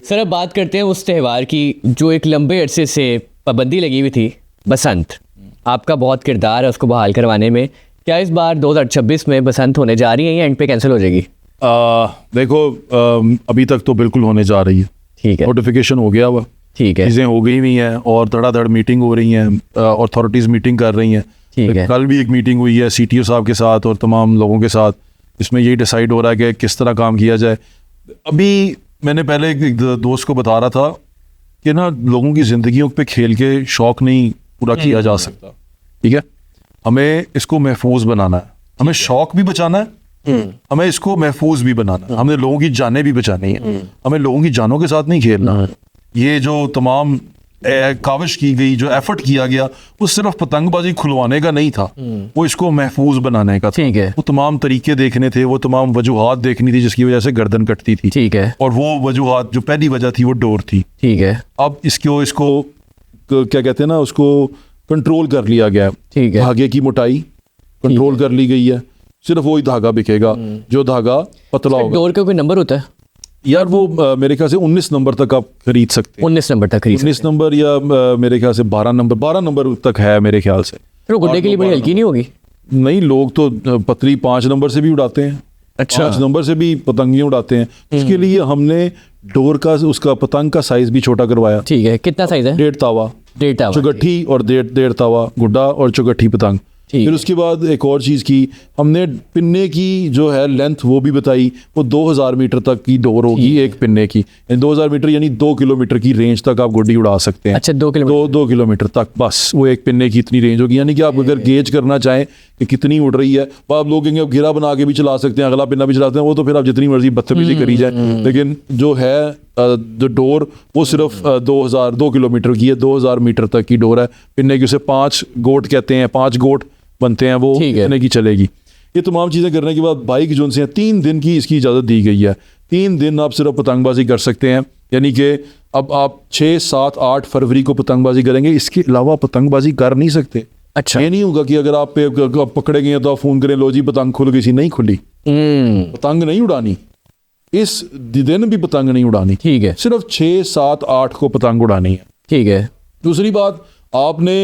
Sir अब बात करते हैं उस त्यौहार की जो एक लंबे अरसे से पाबंदी लगी हुई थी, बसंत। आपका बहुत किरदार है उसको बहाल करवाने में। क्या इस बार 2026 में बसंत होने जा रही है या एंड पे कैंसिल हो जाएगी? देखो, अभी तक तो बिल्कुल होने जा रही है। ठीक है, नोटिफिकेशन हो गया हुआ, ठीक है, चीज़ें हो गई हुई हैं और धड़ाधड़ मीटिंग हो रही हैं, अथॉरिटीज़ मीटिंग कर रही हैं। ठीक है। कल भी एक मीटिंग हुई है CTO साहब के साथ और तमाम लोगों के साथ। इसमें यही डिसाइड हो रहा है कि किस तरह काम किया जाए। अभी मैंने पहले एक दोस्त को बता रहा था कि ना, लोगों की ज़िंदगियों पे खेल के शौक नहीं पूरा किया जा सकता। ठीक है, हमें इसको महफूज बनाना है, हमें शौक भी बचाना है, हमें इसको महफूज भी बनाना है, हमने लोगों की जानें भी बचानी है, हमें लोगों की जानों के साथ नहीं खेलना। ये जो तमाम काविश की गई, जो एफर्ट किया गया, वो सिर्फ पतंगबाजी खुलवाने का नहीं था, वो इसको महफूज बनाने का था। ठीक है। वो तमाम तरीके देखने थे, वो तमाम वजूहात देखनी थी जिसकी वजह से गर्दन कटती थी। ठीक है, और वो वजूहात, जो पहली वजह थी, वो डोर थी। ठीक है, अब इसको क्या कहते हैं ना, उसको कंट्रोल कर लिया गया। ठीक है। धागे की मोटाई कंट्रोल कर ली गई है, सिर्फ वही धागा बिकेगा जो धागा पतला होगा। डोर का कोई नंबर होता है? यार वो मेरे ख्याल से 19 नंबर तक आप खरीद सकते हैं। 19 नंबर तक खरीद 19 नंबर या मेरे ख्याल से 12 नंबर तक है मेरे ख्याल से। फिर वो गुड्डे के लिए बड़ी हल्की नहीं होगी? नहीं, लोग तो पतली 5 नंबर से भी उड़ाते हैं। अच्छा। 5 नंबर से भी पतंगियां उड़ाते हैं। इसके लिए हमने डोर का, उसका पतंग का साइज भी छोटा करवाया। ठीक है, कितना साइज है? 1.5 तावा, चुगट्ठी और 1.5 तावा गुड्डा और चुगट्ठी पतंग। फिर उसके बाद एक और चीज़ की, हमने पिन्ने की जो है लेंथ वो भी बताई। वो 2000 मीटर तक की डोर होगी एक पिन्ने की। 2000 मीटर यानी 2 किलोमीटर की रेंज तक आप गुड्डी उड़ा सकते हैं। अच्छा, 2 किलोमीटर? 2 किलोमीटर तक बस वो एक पिन्ने की इतनी रेंज होगी। यानी कि आप अगर गेज करना चाहें कि कितनी उड़ रही है, तो आप लोग अब घेरा बना के भी चला सकते हैं, अगला पिन्ना भी चलाते हैं, वो तो फिर आप जितनी मर्जी बदतमीजी करी जाए। लेकिन जो है जो डोर, वो सिर्फ 2 किलोमीटर की है, 2000 मीटर तक की डोर है। पिन्ने की उसे 5 गोट कहते हैं, 5 गोट बनते हैं, वो इतने की चलेगी। ये तमाम चीज़ें करने के बाद बाइक जो से 3 दिन की इसकी इजाज़त दी गई है। 3 दिन आप सिर्फ पतंगबाजी कर सकते हैं। यानी कि अब आप 6, 7, 8 फरवरी को पतंगबाजी करेंगे, इसके अलावा पतंगबाजी कर नहीं सकते। अच्छा। ये नहीं होगा कि अगर आप पकड़े गए तो आप फ़ोन करें, लो जी पतंग खुल गई, नहीं खुली। पतंग नहीं उड़ानी, इस दिन भी पतंग नहीं उड़ानी। ठीक है, सिर्फ 6, 7, 8 को पतंग उड़ानी है। ठीक है। दूसरी बात, आपने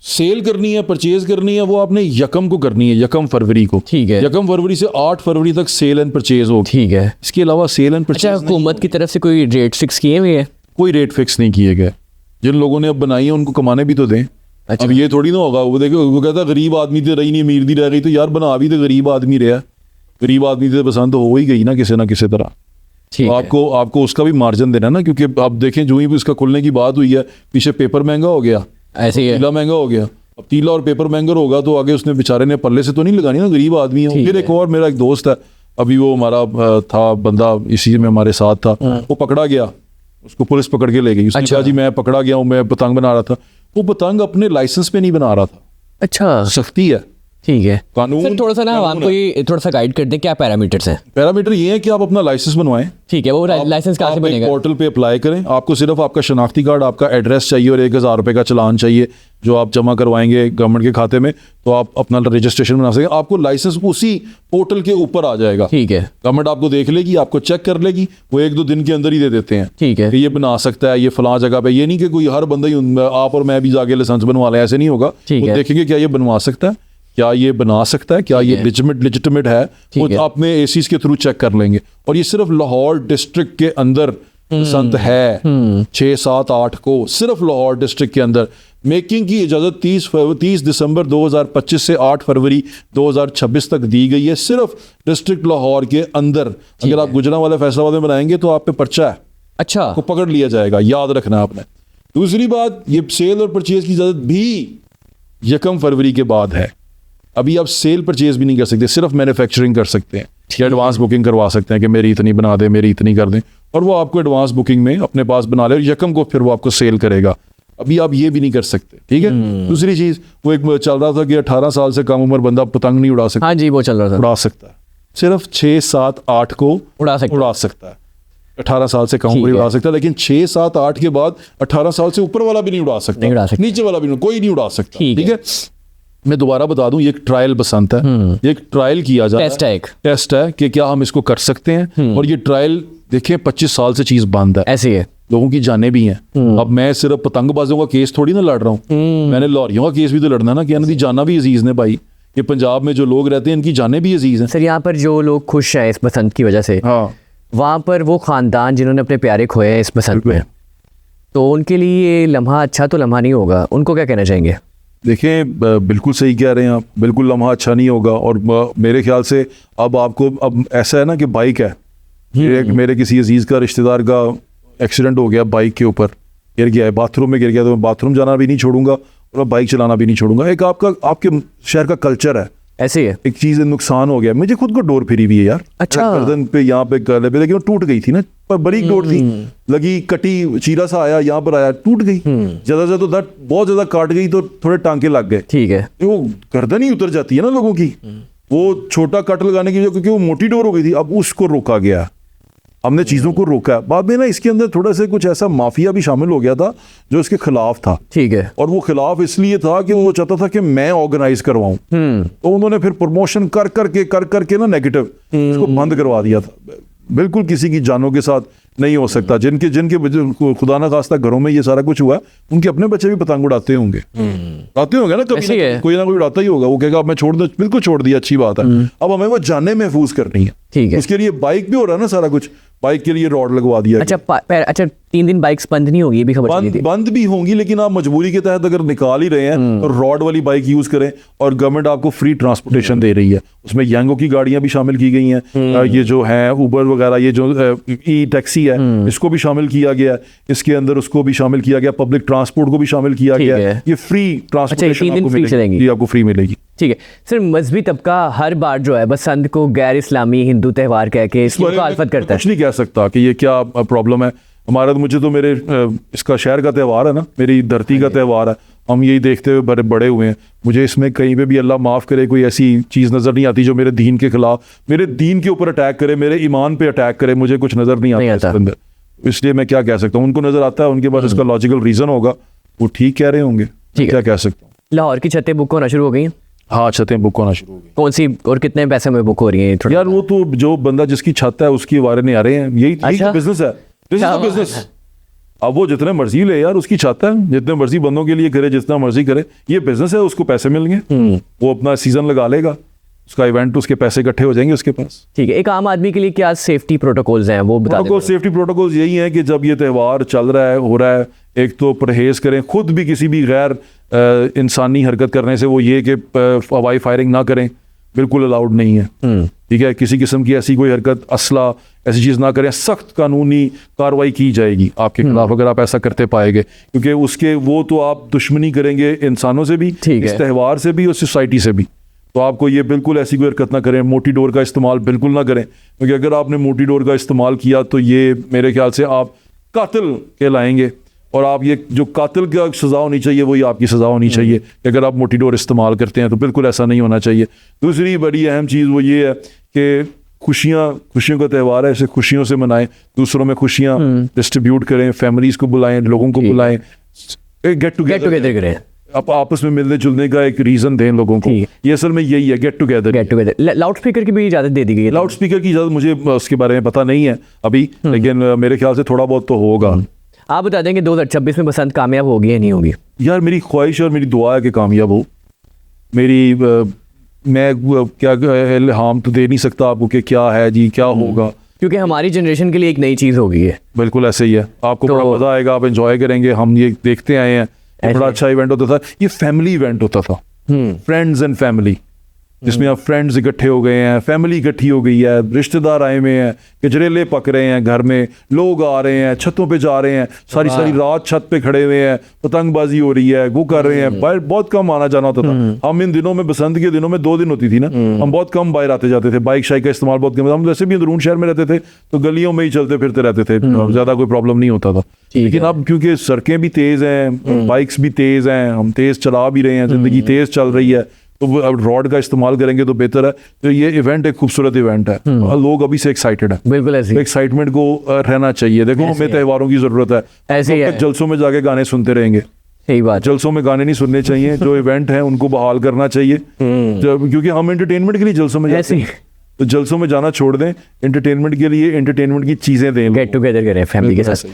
सेल करनी है, परचेज करनी है, वो आपने 1 को करनी है, 1 फरवरी को। ठीक है। 1 फरवरी से 8 फरवरी तक सेल एंड परचेज होगी। ठीक है। इसके अलावा सेल एंड परचेज, अच्छा, हुकूमत की तरफ से कोई रेट फिक्स किए हुए हैं? कोई रेट फिक्स नहीं किए गए। जिन लोगों ने अब बनाई है उनको कमाने भी तो दें। अच्छा। अब ये थोड़ी ना होगा, वो देखो, वो कहता गरीब आदमी तो रही नहीं, अमीर नहीं रह गई। तो यार बना भी तो गरीब आदमी रहा, गरीब आदमी तो पसंद हो ही गई ना किसी ना किसी तरह। ठीक है। आपको उसका भी मार्जिन देना ना, क्योंकि आप देखें जो ही उसका खुलने की बात हुई है, पीछे पेपर महंगा हो गया, ऐसे ही है। तीला महंगा हो गया। अब तीला और पेपर महंगा होगा तो आगे उसने बेचारे ने पल्ले से तो नहीं लगानी ना, गरीब आदमी है। फिर एक और मेरा एक दोस्त है, अभी वो हमारा था बंदा, इसी में हमारे साथ था, वो पकड़ा गया, उसको पुलिस पकड़ के ले गई। उसने कहा जी मैं पकड़ा गया हूँ, मैं पतंग बना रहा था। वो पतंग अपने लाइसेंस पे नहीं बना रहा था। अच्छा, सख्ती है, ठीक है। कानून। सर थोड़ा सा ना आपको ये थोड़ा सा गाइड कर दें, क्या पैरामीटर्स हैं? पैरामीटर ये है कि आप अपना लाइसेंस बनवाएं। ठीक है, वो लाइसेंस कहाँ से बनेगा? पोर्टल पे अप्लाई करें। आपको सिर्फ आपका शनाख्ती कार्ड, आपका एड्रेस चाहिए और 1000 रुपये का चलान चाहिए जो आप जमा करवाएंगे गवर्नमेंट के खाते में, तो आप अपना रजिस्ट्रेशन बना सकें। आपको लाइसेंस उसी पोर्टल के ऊपर आ जाएगा। ठीक है। गवर्नमेंट आपको देख लेगी, आपको चेक कर लेगी, वो 1-2 दिन के अंदर ही दे देते हैं। ठीक है। कि ये बना सकता है, ये फलां जगह पे। ये नहीं कि कोई हर बंदा ही आप और मैं भी जाके लाइसेंस बनवा लें, ऐसे नहीं होगा। वो देखेंगे क्या ये बनवा सकता है, क्या ये बना सकता है, क्या ये लेजिटिमेट है, वो अपने एसीज के थ्रू चेक कर लेंगे। और ये सिर्फ लाहौर डिस्ट्रिक्ट के अंदर संत है। 6, 7, 8 को सिर्फ लाहौर डिस्ट्रिक्ट के अंदर। मेकिंग की इजाज़त 30 दिसंबर 2025 से 8 फरवरी 2026 तक दी गई है, सिर्फ डिस्ट्रिक्ट लाहौर के अंदर। अगर आप गुजरांवाला फैसलाबाद में बनाएंगे तो आप पे पर्चा है। अच्छा, को पकड़ लिया जाएगा, याद रखना आपने। दूसरी बात, ये सेल और परचेज की इजाज़त भी 1 फरवरी के बाद है। अभी आप सेल परचेज भी नहीं कर सकते, सिर्फ मैन्युफैक्चरिंग कर सकते हैं या एडवांस बुकिंग करवा सकते हैं कि मेरी इतनी बना दें, मेरी इतनी कर दें, और वो आपको एडवांस बुकिंग में अपने पास बना ले और 1 को फिर वो आपको सेल करेगा। अभी आप ये भी नहीं कर सकते। ठीक है। दूसरी चीज़, वो एक चल रहा था कि 18 साल से कम उम्र बंदा पतंग नहीं उड़ा सकता। हाँ जी, वो चल रहा था। उड़ा सकता है, सिर्फ 6, 7, 8 को उड़ा सकता है। 18 साल से कम उम्र उड़ा सकता है, लेकिन 6, 7, 8 के बाद 18 साल से ऊपर वाला भी नहीं उड़ा सकता, नीचे वाला भी नहीं, कोई नहीं उड़ा सकता। ठीक है। मैं दोबारा बता दूं, ये एक ट्रायल बसंत है, ये एक ट्रायल किया जा रहा है, टेस्ट है कि क्या हम इसको कर सकते हैं। और ये ट्रायल देखिए 25 साल से चीज़ बंद है, ऐसे ही है। लोगों की जानें भी हैं। अब मैं सिर्फ पतंगबाजों का केस थोड़ी ना लड़ रहा हूँ, मैंने लाहौरियों का केस भी तो लड़ना है ना, कि इनकी जाना भी अजीज़ ने भाई। ये पंजाब में जो लोग रहते हैं इनकी जानें भी अजीज़ हैं। सर यहाँ पर जो लोग खुश हैं इस बसंत की वजह से, हाँ, वहाँ पर वो ख़ानदान जिन्होंने अपने प्यारे खोए हैं इस बसंत में, तो उनके लिए ये लम्हा अच्छा तो लम्हा नहीं होगा, उनको क्या कहना चाहेंगे? देखें बिल्कुल सही कह रहे हैं आप, बिल्कुल लम्हा अच्छा नहीं होगा। और मेरे ख्याल से अब आपको, अब ऐसा है ना कि बाइक है, मेरे किसी अजीज़ का रिश्तेदार का एक्सीडेंट हो गया, बाइक के ऊपर गिर गया है, बाथरूम में गिर गया, तो मैं बाथरूम जाना भी नहीं छोड़ूंगा और मैं बाइक चलाना भी नहीं छोड़ूंगा। एक आपके शहर का कल्चर है, ऐसे ही है। एक चीज़ नुकसान हो गया, मुझे खुद को डोर फिरी भी है यार। अच्छा। गर्दन पे, यहाँ पे, गले पे, लेकिन वो टूट गई थी ना, पर बड़ी डोर थी, लगी, कटी, चीरा सा आया, यहाँ पर आया, टूट गई। ज्यादा से तो बहुत ज्यादा काट गई तो थोड़े टांके लग गए। ठीक है। वो गर्दन ही उतर जाती है ना लोगों की, वो छोटा कट लगाने की वजह, क्योंकि वो मोटी डोर हो गई थी, अब उसको रोका गया, हमने चीज़ों को रोका। बाद में ना इसके अंदर थोड़ा सा कुछ ऐसा माफिया भी शामिल हो गया था जो इसके खिलाफ था। ठीक है। और वो खिलाफ इसलिए था कि वो चाहता था कि मैं ऑर्गेनाइज करवाऊं, तो उन्होंने फिर प्रमोशन कर करके ना नेगेटिव इसको बंद करवा दिया था। बिल्कुल किसी की जानों के साथ नहीं हो सकता। जिनके खुदा ना खास्ता घरों में ये सारा कुछ हुआ, उनके अपने बच्चे भी पतंग उड़ाते होंगे, उड़ाते होंगे ना, कभी ना कोई उड़ाता ही होगा। वो कहेगा अब मैं छोड़ दूं, बिल्कुल छोड़ दिया, अच्छी बात है। अब हमें वो जाने महफूज करनी है। ठीक है। उसके लिए बाइक भी हो रहा है ना सारा कुछ, बाइक के लिए रॉड लगवा दिया। अच्छा 3 दिन बाइक्स बंद नहीं होगी, ये भी खबर चली थी। बंद भी होंगी, लेकिन आप मजबूरी के तहत अगर निकाल ही रहे हैं तो रॉड वाली बाइक यूज करें। और गवर्नमेंट आपको फ्री ट्रांसपोर्टेशन दे रही है, उसमें यांगो की गाड़ियां भी शामिल की गई हैं, ये जो है उबर वगैरह, ये जो ई टैक्सी है, इसको भी शामिल किया गया, इसके अंदर उसको भी शामिल किया गया, पब्लिक ट्रांसपोर्ट को भी शामिल किया गया। ये फ्री ट्रांसपोर्टेशन आपको फ्री मिलेगी। ठीक है सर। मजहबी तबका हर बार जो है बसंत को गैर इस्लामी हिंदू त्यौहार कह के इसकी मुखालफत करता है। कुछ नहीं कह सकता कि ये क्या प्रॉब्लम है हमारा। मुझे तो मेरे इसका शहर का त्यौहार है ना, मेरी धरती का त्यौहार है, हम यही देखते हुए बड़े हुए हैं। मुझे इसमें कहीं पे भी अल्लाह माफ़ करे कोई ऐसी चीज़ नज़र नहीं आती जो मेरे दीन के खिलाफ, मेरे दीन के ऊपर अटैक करे, मेरे ईमान पे अटैक करे। मुझे कुछ नज़र नहीं आता इसके अंदर, इसलिए मैं क्या कह सकता हूँ। उनको नज़र आता है, उनके पास इसका लॉजिकल रीज़न होगा, वो ठीक कह रहे होंगे, क्या कह सकता हूँ। लाहौर की छतें बुक होना शुरू हो गई हैं? हाँ, छतें बुक होना शुरू हो गई। कौन सी और कितने पैसे में बुक हो रही हैं? यार वो तो जो बंदा जिसकी छत है उसकी वारे नहीं आ रहे हैं, यही बिजनेस है, बिजनेस। अब वो जितने मर्जी ले यार, उसकी छत है, जितने मर्जी बंदों के लिए करे, जितना मर्जी करे, ये बिजनेस है, उसको पैसे मिलेंगे, वो अपना सीजन लगा लेगा, उसका इवेंट, उसके पैसे इकट्ठे हो जाएंगे उसके पास। ठीक है। एक आम आदमी के लिए क्या सेफ्टी प्रोटोकॉल्स हैं वो बता दें। सेफ्टी प्रोटोकॉल्स यही है कि जब ये त्यौहार चल रहा है, हो रहा है, एक तो परहेज करें, खुद भी किसी भी गैर इंसानी हरकत करने से, वो ये कि हवाई फायरिंग ना करें, बिल्कुल अलाउड नहीं है। ठीक है, किसी किस्म की ऐसी कोई हरकत, असला, ऐसी चीज़ ना करें, सख्त कानूनी कार्रवाई की जाएगी आपके खिलाफ अगर आप ऐसा करते पाएंगे, क्योंकि उसके वो तो आप दुश्मनी करेंगे इंसानों से भी, इस त्यौहार से भी और सोसाइटी से भी। तो आपको ये बिल्कुल ऐसी कोई हरकत ना करें, मोटी डोर का इस्तेमाल बिल्कुल ना करें, क्योंकि अगर आपने मोटी डोर का इस्तेमाल किया तो ये मेरे ख्याल से आप कातिल कहलाएंगे, और आप ये जो कातिल की सज़ा होनी चाहिए वही आपकी सज़ा होनी चाहिए कि अगर आप मोटी डोर इस्तेमाल करते हैं, तो बिल्कुल ऐसा नहीं होना चाहिए। दूसरी बड़ी अहम चीज़ वो ये है कि खुशियों का त्यौहार है, इसे खुशियों से मनाएं, दूसरों में खुशियाँ डिस्ट्रीब्यूट करें, फैमिलीज़ को बुलाएं, लोगों को बुलाएं, गेट टुगेदर करें, आप आपस में मिलने जुलने का एक रीज़न दें लोगों को। ये असल में यही है, गेट टुगेदर। लाउड स्पीकर की भी इजाज़त दे दी गई है? लाउड स्पीकर की इजाज़त मुझे उसके बारे में पता नहीं है अभी, लेकिन मेरे ख्याल से थोड़ा बहुत तो होगा। आप बता दें कि 2026 में बसंत कामयाब होगी या नहीं होगी? यार मेरी ख्वाहिश और मेरी दुआ है कि कामयाब हो। मैं क्या इल्हाम तो दे नहीं सकता आपको कि क्या है जी, क्या होगा, क्योंकि हमारी जनरेशन के लिए एक नई चीज़ हो गई है। बिल्कुल ऐसे ही है, आपको बड़ा मज़ा आएगा, आप एंजॉय करेंगे। हम ये देखते आए हैं, बड़ा अच्छा इवेंट होता था, ये फैमिली इवेंट होता था, फ्रेंड्स एंड फैमिली, जिसमें आप फ्रेंड्स इकट्ठे हो गए हैं, फैमिली इकट्ठी हो गई है, रिश्तेदार आए हुए हैं, गजरेले पक रहे हैं, घर में लोग आ रहे हैं, छतों पे जा रहे हैं, सारी रात छत पे खड़े हुए हैं, पतंगबाजी हो रही है, वो कर रहे हैं। बाहर बहुत कम आना जाना होता था। हम इन दिनों में, बसंत के दिनों में 2 दिन होती थी ना, हम बहुत कम बाहर आते जाते थे, बाइक शाइक का इस्तेमाल बहुत कम। हम वैसे भी अंदरून शहर में रहते थे तो गलियों में ही चलते फिरते रहते थे, ज़्यादा कोई प्रॉब्लम नहीं होता था। लेकिन अब क्योंकि सड़कें भी तेज़ हैं, बाइक्स भी तेज़ हैं, हम तेज़ चला भी रहे हैं, ज़िंदगी तेज़ चल रही है, तो अब रॉड का इस्तेमाल करेंगे तो बेहतर है। तो ये इवेंट एक खूबसूरत इवेंट है, लोग अभी से एक्साइटेड है, बिल्कुल ऐसे एक्साइटमेंट को रहना चाहिए। देखो हमें त्यौहारों की जरूरत है, ऐसे ही जलसों में जाके गाने सुनते रहेंगे, सही बात, जलसों में गाने नहीं सुनने चाहिए। जो इवेंट है उनको बहाल करना चाहिए, क्योंकि हम एंटरटेनमेंट के लिए जलसों में जाते हैं, तो जलसों में जाना छोड़ दें, एंटरटेनमेंट के लिए एंटरटेनमेंट की चीज़ें दें। गेट टुगेदर करें फैमिली के साथ।